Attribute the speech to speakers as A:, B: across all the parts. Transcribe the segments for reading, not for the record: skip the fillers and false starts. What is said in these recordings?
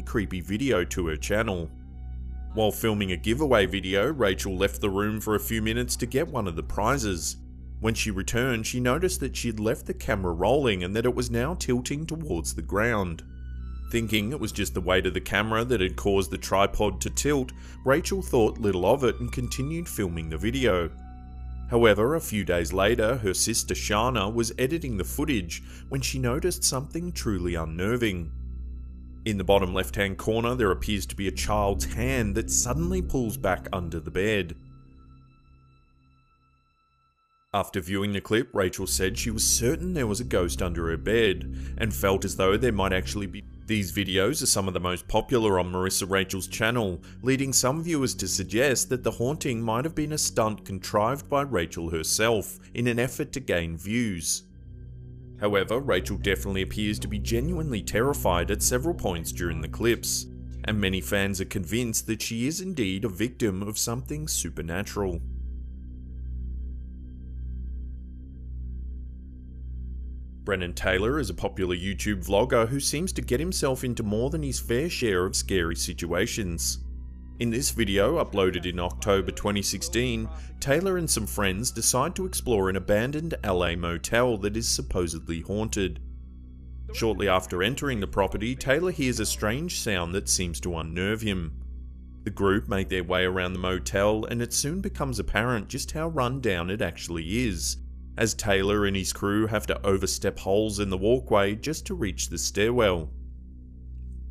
A: creepy video to her channel. While filming a giveaway video, Rachel left the room for a few minutes to get one of the prizes. When she returned, she noticed that she had left the camera rolling and that it was now tilting towards the ground. Thinking it was just the weight of the camera that had caused the tripod to tilt, Rachel thought little of it and continued filming the video. However, a few days later, her sister Shana was editing the footage when she noticed something truly unnerving. In the bottom left-hand corner, there appears to be a child's hand that suddenly pulls back under the bed. After viewing the clip, Rachel said she was certain there was a ghost under her bed, and felt as though there might actually be. These videos are some of the most popular on Marissa Rachel's channel, leading some viewers to suggest that the haunting might have been a stunt contrived by Rachel herself in an effort to gain views. However, Rachel definitely appears to be genuinely terrified at several points during the clips, and many fans are convinced that she is indeed a victim of something supernatural. Brennan Taylor is a popular YouTube vlogger who seems to get himself into more than his fair share of scary situations. In this video, uploaded in October 2016, Taylor and some friends decide to explore an abandoned LA motel that is supposedly haunted. Shortly after entering the property, Taylor hears a strange sound that seems to unnerve him. The group make their way around the motel, and it soon becomes apparent just how run down it actually is, as Taylor and his crew have to overstep holes in the walkway just to reach the stairwell.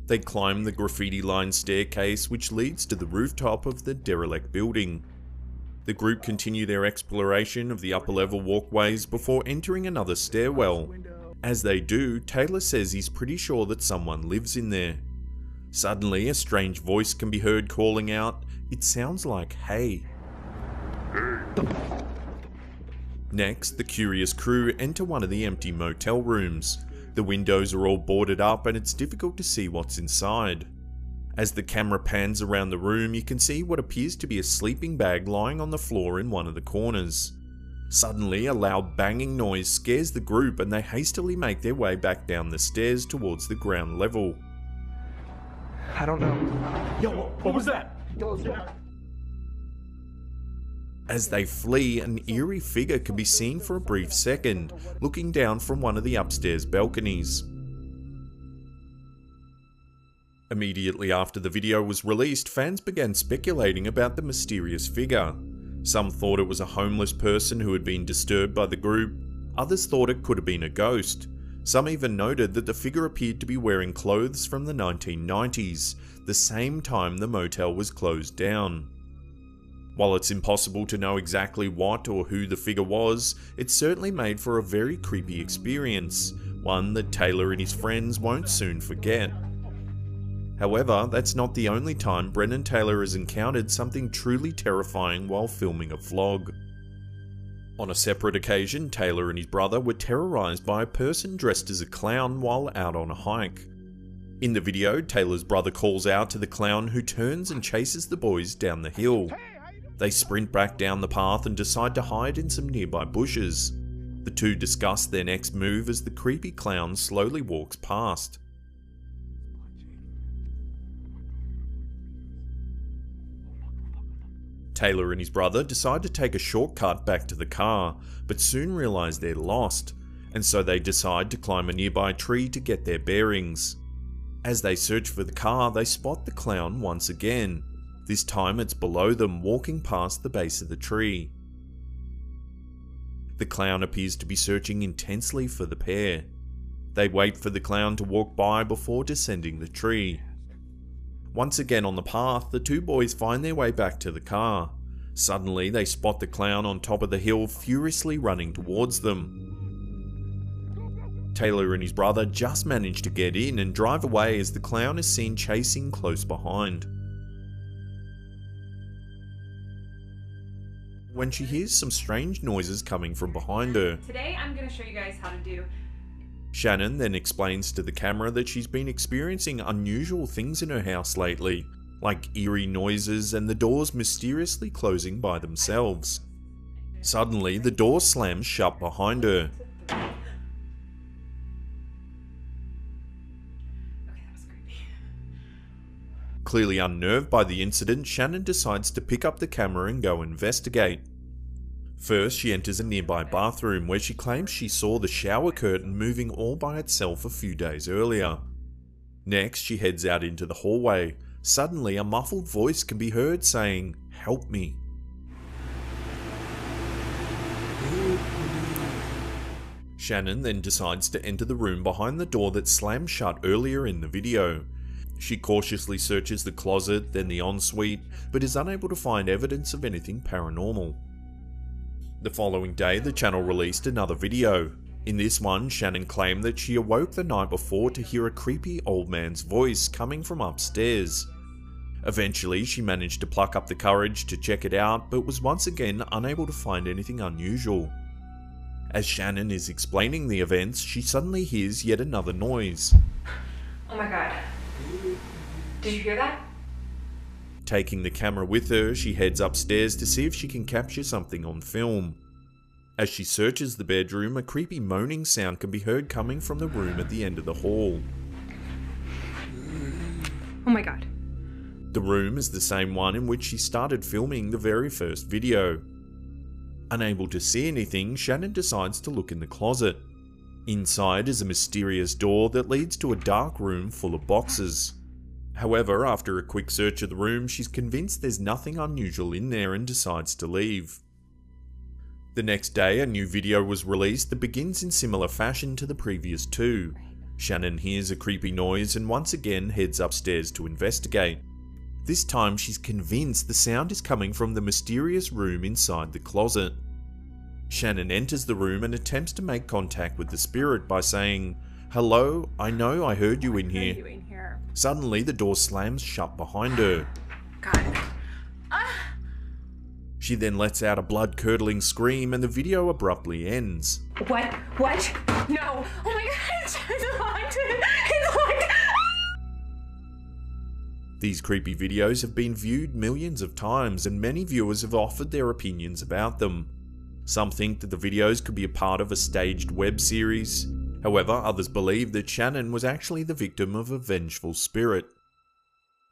A: They climb the graffiti-lined staircase which leads to the rooftop of the derelict building. The group continue their exploration of the upper-level walkways before entering another stairwell. As they do, Taylor says he's pretty sure that someone lives in there. Suddenly, a strange voice can be heard calling out. It sounds like, "Hey." Next, the curious crew enter one of the empty motel rooms. The windows are all boarded up and it's difficult to see what's inside. As the camera pans around the room, you can see what appears to be a sleeping bag lying on the floor in one of the corners. Suddenly, a loud banging noise scares the group and they hastily make their way back down the stairs towards the ground level.
B: I don't know.
C: Yo, what was that?
A: As they flee, an eerie figure can be seen for a brief second, looking down from one of the upstairs balconies. Immediately after the video was released, fans began speculating about the mysterious figure. Some thought it was a homeless person who had been disturbed by the group, others thought it could have been a ghost. Some even noted that the figure appeared to be wearing clothes from the 1990s, the same time the motel was closed down. While it's impossible to know exactly what or who the figure was, it certainly made for a very creepy experience, one that Taylor and his friends won't soon forget. However, that's not the only time Brennan Taylor has encountered something truly terrifying while filming a vlog. On a separate occasion, Taylor and his brother were terrorized by a person dressed as a clown while out on a hike. In the video, Taylor's brother calls out to the clown, who turns and chases the boys down the hill. They sprint back down the path and decide to hide in some nearby bushes. The two discuss their next move as the creepy clown slowly walks past. Taylor and his brother decide to take a shortcut back to the car, but soon realise they're lost, and so they decide to climb a nearby tree to get their bearings. As they search for the car, they spot the clown once again. This time it's below them, walking past the base of the tree. The clown appears to be searching intensely for the pair. They wait for the clown to walk by before descending the tree. Once again on the path, the two boys find their way back to the car. Suddenly they spot the clown on top of the hill, furiously running towards them. Taylor and his brother just manage to get in and drive away as the clown is seen chasing close behind. When she hears some strange noises coming from behind her.
D: Today I'm going to show you guys how to do.
A: Shannon then explains to the camera that she's been experiencing unusual things in her house lately, like eerie noises and the doors mysteriously closing by themselves. Suddenly, the door slams shut behind her.
D: Okay, that was creepy.
A: Clearly unnerved by the incident, Shannon decides to pick up the camera and go investigate. First, she enters a nearby bathroom where she claims she saw the shower curtain moving all by itself a few days earlier. Next, she heads out into the hallway. Suddenly, a muffled voice can be heard saying, "Help me." Shannon then decides to enter the room behind the door that slammed shut earlier in the video. She cautiously searches the closet, then the ensuite, but is unable to find evidence of anything paranormal. The following day, the channel released another video. In this one, Shannon claimed that she awoke the night before to hear a creepy old man's voice coming from upstairs. Eventually, she managed to pluck up the courage to check it out, but was once again unable to find anything unusual. As Shannon is explaining the events, she suddenly hears yet another noise.
D: Oh my god. Did you hear that?
A: Taking the camera with her, she heads upstairs to see if she can capture something on film. As she searches the bedroom, a creepy moaning sound can be heard coming from the room at the end of the hall.
D: Oh my god.
A: The room is the same one in which she started filming the very first video. Unable to see anything, Shannon decides to look in the closet. Inside is a mysterious door that leads to a dark room full of boxes. However, after a quick search of the room, she's convinced there's nothing unusual in there and decides to leave. The next day, a new video was released that begins in similar fashion to the previous two. Shannon hears a creepy noise and once again heads upstairs to investigate. This time she's convinced the sound is coming from the mysterious room inside the closet. Shannon enters the room and attempts to make contact with the spirit by saying, "Hello, I know I heard you in here." Suddenly the door slams shut behind her.
D: God.
A: She then lets out a blood-curdling scream and the video abruptly ends.
D: What? What? No. Oh my god. It's locked. It's locked.
A: These creepy videos have been viewed millions of times and many viewers have offered their opinions about them. Some think that the videos could be a part of a staged web series. However, others believe that Shannon was actually the victim of a vengeful spirit.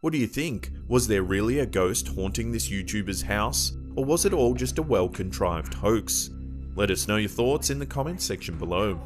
A: What do you think? Was there really a ghost haunting this YouTuber's house? Or was it all just a well-contrived hoax? Let us know your thoughts in the comments section below.